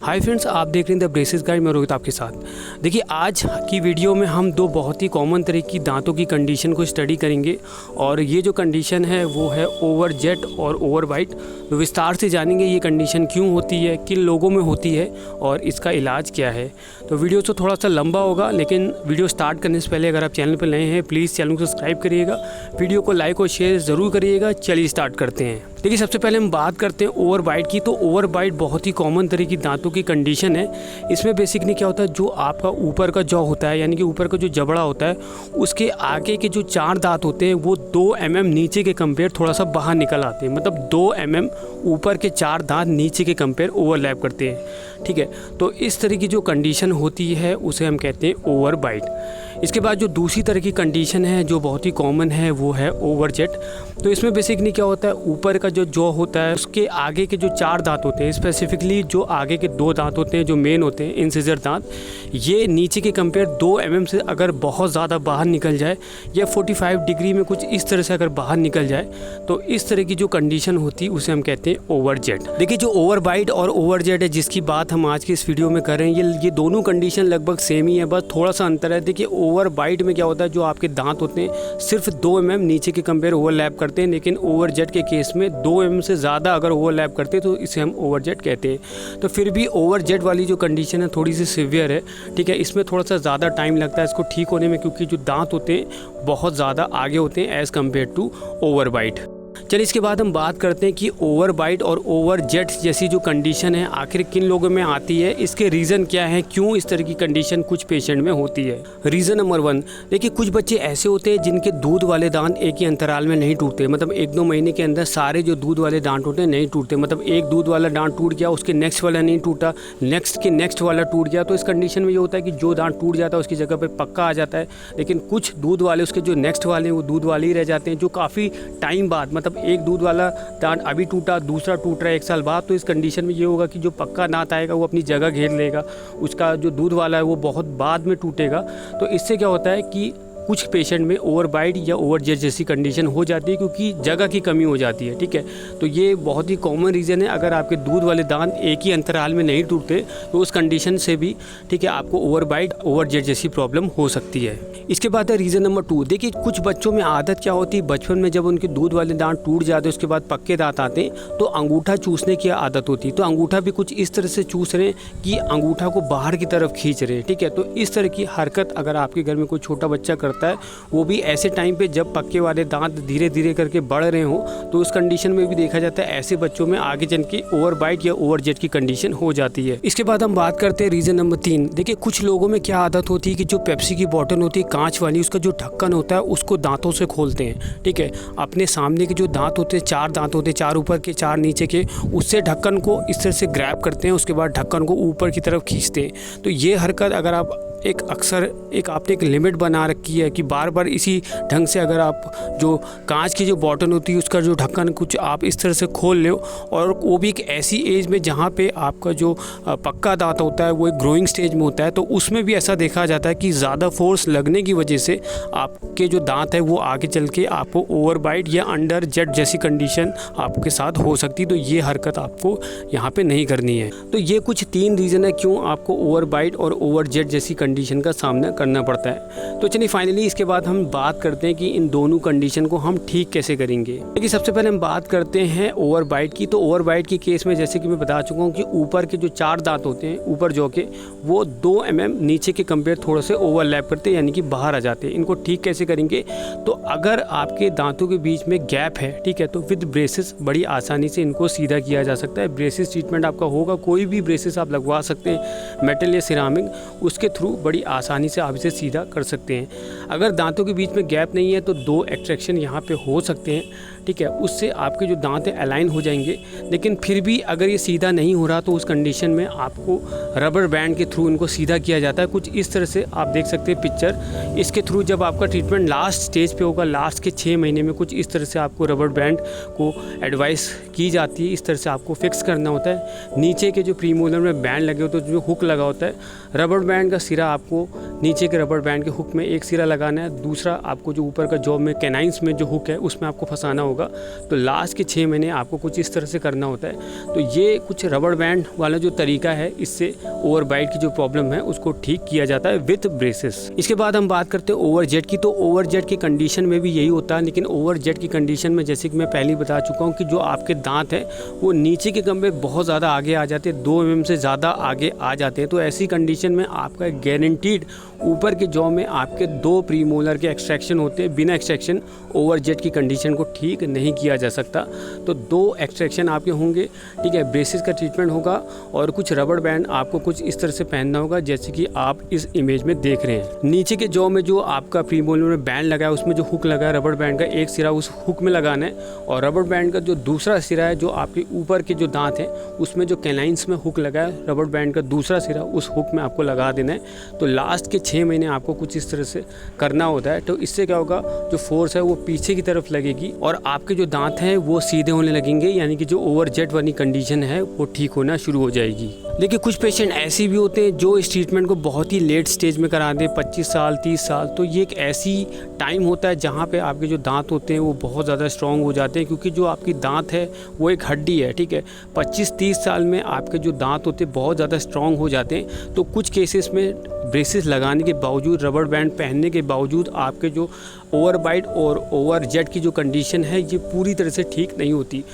Hi friends, आप देख रहे हैं द ब्रेसेस गाइड। मैं रोहित आपके साथ। देखिए, आज की वीडियो में हम दो बहुत ही कॉमन तरह की दांतों की कंडीशन को स्टडी करेंगे और ये जो कंडीशन है वो है ओवर जेट और ओवर बाइट। तो विस्तार से जानेंगे ये कंडीशन क्यों होती है, किन लोगों में होती है और इसका इलाज क्या है। तो वीडियो तो थोड़ा सा लंबा होगा, लेकिन वीडियो स्टार्ट करने से पहले अगर आप चैनल पर नए हैं प्लीज़ चैनल को सब्सक्राइब करिएगा, वीडियो को लाइक और शेयर ज़रूर करिएगा। चलिए स्टार्ट करते हैं। देखिए, सबसे पहले हम बात करते हैं ओवर बाइट की। तो ओवर बाइट बहुत ही कॉमन तरह की दांतों की कंडीशन है। इसमें बेसिकली क्या होता है, जो आपका ऊपर का जॉ होता है यानी कि ऊपर का जो जबड़ा होता है उसके आगे के जो 4 दांत होते हैं वो 2 mm नीचे के कंपेयर थोड़ा सा बाहर निकल आते हैं। मतलब 2 mm ऊपर के 4 दांत नीचे के कंपेयर ओवरलैप करते हैं। ठीक है, तो इस तरह की जो कंडीशन होती है उसे हम कहते हैं ओवर बाइट। इसके बाद जो दूसरी तरह की कंडीशन है जो बहुत ही कॉमन है वो है ओवर जेट। तो इसमें बेसिकली क्या होता है, ऊपर का जो जॉ होता है उसके आगे के जो 4 दांत होते हैं, स्पेसिफिकली जो आगे के 2 दांत होते हैं जो मेन होते हैं इंसिजर दांत, ये नीचे के कंपेयर 2 mm से अगर बहुत ज़्यादा बाहर निकल जाए या 45 डिग्री में कुछ इस तरह से अगर बाहर निकल जाए तो इस तरह की जो कंडीशन होती है उसे हम कहते हैं ओवर जेट। देखिए, जो ओवर बाइट और ओवर जेट है जिसकी बात हम आज की इस वीडियो में कर रहे हैं, ये दोनों कंडीशन लगभग सेम ही है, बस थोड़ा सा अंतर है। देखिए, ओवर बाइट में क्या होता है, जो आपके दांत होते हैं सिर्फ 2 mm नीचे के कंपेयर ओवरलैप करते हैं, लेकिन ओवर जेट के केस में 2 mm से ज़्यादा अगर ओवरलैप करते हैं तो इसे हम ओवर जेट कहते हैं। तो फिर भी ओवर जेट वाली जो कंडीशन है थोड़ी सी सीवियर है। ठीक है, इसमें थोड़ा सा ज़्यादा टाइम लगता है इसको ठीक होने में, क्योंकि जो दांत होते हैं बहुत ज़्यादा आगे होते हैं as compared to overbite. चलिए, इसके बाद हम बात करते हैं कि ओवर बाइट और ओवर जेट जैसी जो कंडीशन है आखिर किन लोगों में आती है, इसके रीज़न क्या है, क्यों इस तरह की कंडीशन कुछ पेशेंट में होती है। रीज़न नंबर 1, देखिए, कुछ बच्चे ऐसे होते हैं जिनके दूध वाले दांत एक ही अंतराल में नहीं टूटते। मतलब 1-2 महीने के अंदर सारे जो दूध वाले दांत होते हैं नहीं टूटते। मतलब एक दूध वाला दांत टूट गया, उसके नेक्स्ट वाला नहीं टूटा, नेक्स्ट के नेक्स्ट वाला टूट गया। तो इस कंडीशन में ये होता है कि जो दांत टूट जाता है उसकी जगह पर पक्का आ जाता है, लेकिन कुछ दूध वाले उसके जो नेक्स्ट वाले हैं वो दूध वाले ही रह जाते हैं, जो काफ़ी टाइम बाद, मतलब एक दूध वाला दांत अभी टूटा, दूसरा टूट रहा है 1 साल बाद। तो इस कंडीशन में ये होगा कि जो पक्का दांत आएगा वो अपनी जगह घेर लेगा, उसका जो दूध वाला है वो बहुत बाद में टूटेगा। तो इससे क्या होता है कि कुछ पेशेंट में ओवर बाइट या ओवर जेट जैसी कंडीशन हो जाती है, क्योंकि जगह की कमी हो जाती है। ठीक है, तो ये बहुत ही कॉमन रीज़न है। अगर आपके दूध वाले दांत एक ही अंतराल में नहीं टूटते तो उस कंडीशन से भी, ठीक है, आपको ओवर बाइट ओवर जेट जैसी प्रॉब्लम हो सकती है। इसके बाद है रीज़न नंबर 2। देखिए, कुछ बच्चों में आदत क्या होती है, बचपन में जब उनके दूध वाले दांत टूट जाते हैं उसके बाद पक्के दांत आते हैं तो अंगूठा चूसने की आदत होती है। तो अंगूठा भी कुछ इस तरह से चूस रहे हैं कि अंगूठा को बाहर की तरफ खींच रहे हैं। ठीक है, तो इस तरह की हरकत अगर आपके घर में कोई छोटा बच्चा करता है, वो भी ऐसे टाइम पे जब पक्के वाले दांत धीरे धीरे करके बढ़ रहे हो, तो उस कंडीशन में भी देखा जाता है ऐसे बच्चों में आगे चल के ओवर बाइट या ओवर जेट की कंडीशन हो जाती है। इसके बाद हम बात करते हैं रीज़न नंबर 3। देखिए, कुछ लोगों में क्या आदत होती है कि जो पेप्सी की बॉटल होती है कांच वाली, उसका जो ढक्कन होता है उसको दांतों से खोलते हैं। ठीक है, अपने सामने के जो दांत होते हैं, 4 दांत होते हैं, 4 ऊपर के 4 नीचे के, उससे ढक्कन को इस तरह से ग्रैब करते हैं, उसके बाद ढक्कन को ऊपर की तरफ खींचते हैं। तो ये हरकत अगर आप आपने एक लिमिट बना रखी है कि बार बार इसी ढंग से अगर आप जो कांच की जो बॉटल होती है उसका जो ढक्कन कुछ आप इस तरह से खोल ले, और वो भी एक ऐसी एज में जहाँ पे आपका जो पक्का दांत होता है वो एक ग्रोइंग स्टेज में होता है, तो उसमें भी ऐसा देखा जाता है कि ज़्यादा फोर्स लगने की वजह से आपके जो दांत है वो आगे चल के आपको ओवर बाइट या अंडर जेट जैसी कंडीशन आपके साथ हो सकती है। तो ये हरकत आपको यहाँ पे नहीं करनी है। तो ये कुछ 3 रीज़न है क्यों आपको ओवर बाइट और ओवर जेट जैसी कंडीशन का सामना करना पड़ता है। तो चलिए, फाइनली इसके बाद हम बात करते हैं कि इन दोनों कंडीशन को हम ठीक कैसे करेंगे। देखिए, सबसे पहले हम बात करते हैं ओवर बाइट की। तो ओवर बाइट के केस में जैसे कि मैं बता चुका हूँ कि ऊपर के जो 4 दांत होते हैं ऊपर जो के, वो 2 mm नीचे के कंपेयर थोड़े से ओवरलैप करते हैं, यानी कि बाहर आ जाते हैं। इनको ठीक कैसे करेंगे, तो अगर आपके दांतों के बीच में गैप है, ठीक है, तो विद ब्रेसेस बड़ी आसानी से इनको सीधा किया जा सकता है। ब्रेसेस ट्रीटमेंट आपका होगा, कोई भी ब्रेसेस आप लगवा सकते हैं, मेटल या सिरामिक, उसके थ्रू बड़ी आसानी से आप इसे सीधा कर सकते हैं। अगर दांतों के बीच में गैप नहीं है तो 2 एक्सट्रैक्शन यहाँ पे हो सकते हैं। ठीक है, उससे आपके जो दांत है अलाइन हो जाएंगे। लेकिन फिर भी अगर ये सीधा नहीं हो रहा तो उस कंडीशन में आपको रबर बैंड के थ्रू इनको सीधा किया जाता है। कुछ इस तरह से आप देख सकते हैं पिक्चर। इसके थ्रू जब आपका ट्रीटमेंट लास्ट स्टेज पे होगा, लास्ट के 6 महीने में, कुछ इस तरह से आपको रबर बैंड को एडवाइस की जाती है। इस तरह से आपको फिक्स करना होता है। नीचे के जो प्रीमोलर में बैंड लगे होते हैं, जो हुक लगा होता है, रबर बैंड का सिरा आपको नीचे के रबर बैंड के हुक में एक सिरा लगाना है, दूसरा आपको जो ऊपर का जॉ में कैनाइंस में जो हुक है उसमें आपको फंसाना होगा। तो लास्ट के 6 महीने आपको कुछ इस तरह से करना होता है। तो ये कुछ रबड़ बैंड वाला जो तरीका है, इससे ओवरबाइट की जो प्रॉब्लम है उसको ठीक किया जाता है विथ ब्रेसेस। इसके बाद हम बात करते हैं ओवरजेट की। तो ओवरजेट की कंडीशन में भी यही होता है, लेकिन ओवरजेट की कंडीशन में जैसे कि मैं पहले बता चुका हूँ कि जो आपके दांत हैं वो नीचे के कम में बहुत ज़्यादा आगे आ जाते हैं, 2 mm से ज़्यादा आगे आ जाते हैं। तो ऐसी कंडीशन में आपका गारंटीड ऊपर के जॉ में आपके 2 प्रीमोलर के एक्सट्रैक्शन होते हैं। बिना एक्सट्रैक्शन ओवरजेट की कंडीशन को ठीक नहीं किया जा सकता। तो 2 एक्सट्रैक्शन आपके होंगे, ठीक है। ब्रेसेस का ट्रीटमेंट होगा और कुछ रबड़ बैंड आपको कुछ इस तरह से पहनना होगा जैसे कि आप इस इमेज में देख रहे हैं। नीचे के जॉ में जो आपका प्रीमोलर में बैंड लगा है उसमें जो हुक लगा है रबड़ बैंड का, एक सिरा उस हुक में लगाना है और रबड़ बैंड का जो दूसरा सिरा है जो आपके ऊपर के जो दांत हैं उसमें जो कैनाइंस में हुक लगा है रबड़ बैंड का दूसरा सिरा उस हुक में आपको लगा देना है। तो लास्ट के 6 महीने आपको कुछ इस तरह से करना होता है। तो इससे क्या होगा, जो फोर्स है वो पीछे की तरफ लगेगी और आपके जो दांत हैं वो सीधे होने लगेंगे, यानी कि जो ओवरजेट वाली कंडीशन है वो ठीक होना शुरू हो जाएगी। लेकिन कुछ पेशेंट ऐसे भी होते हैं जो इस ट्रीटमेंट को बहुत ही लेट स्टेज में करा दें, 25 साल 30 साल। तो ये एक ऐसी टाइम होता है जहाँ पे आपके जो दांत होते हैं वो बहुत ज़्यादा स्ट्रॉन्ग हो जाते हैं, क्योंकि जो आपकी दांत है वो एक हड्डी है, ठीक है। 25-30 साल में आपके जो दांत होते हैं बहुत ज़्यादा स्ट्रॉन्ग हो जाते हैं। तो कुछ केसेस में ब्रेसेस लगाने के बावजूद, रबड़ बैंड पहनने के बावजूद आपके जो ओवरबाइट और ओवरजेट की जो कंडीशन है ये पूरी तरह से ठीक नहीं होती।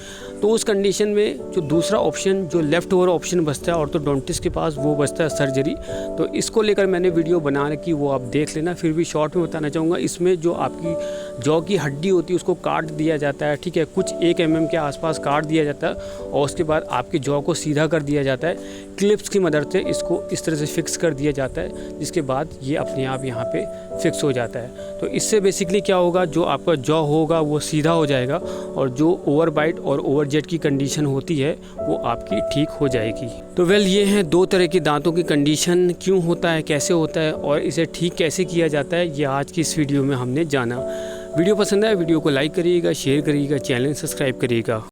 तो उस कंडीशन में जो दूसरा ऑप्शन, जो लेफ़्ट ओवर ऑप्शन बचता है ऑर्थोडोंटिस्ट के पास, वो बचता है सर्जरी। तो इसको लेकर मैंने वीडियो बना रखी, वो आप देख लेना। फिर भी शॉर्ट में बताना चाहूँगा, इसमें जो आपकी जॉ की हड्डी होती है उसको काट दिया जाता है, ठीक है। कुछ 1 mm के आसपास काट दिया जाता है और उसके बाद आपकी जॉ को सीधा कर दिया जाता है। क्लिप्स की मदद से इसको इस तरह से फिक्स कर दिया जाता है, जिसके बाद ये अपने आप यहाँ पे फिक्स हो जाता है। तो इससे बेसिकली क्या होगा, जो आपका जॉ होगा वो सीधा हो जाएगा और जो ओवरबाइट और ओवरजेट की कंडीशन होती है वो आपकी ठीक हो जाएगी। तो वेल, ये हैं 2 तरह की दांतों की कंडीशन, क्यों होता है, कैसे होता है और इसे ठीक कैसे किया जाता है, ये आज की इस वीडियो में हमने जाना। वीडियो पसंद आया वीडियो को लाइक करिएगा, शेयर करिएगा, चैनल सब्सक्राइब करिएगा।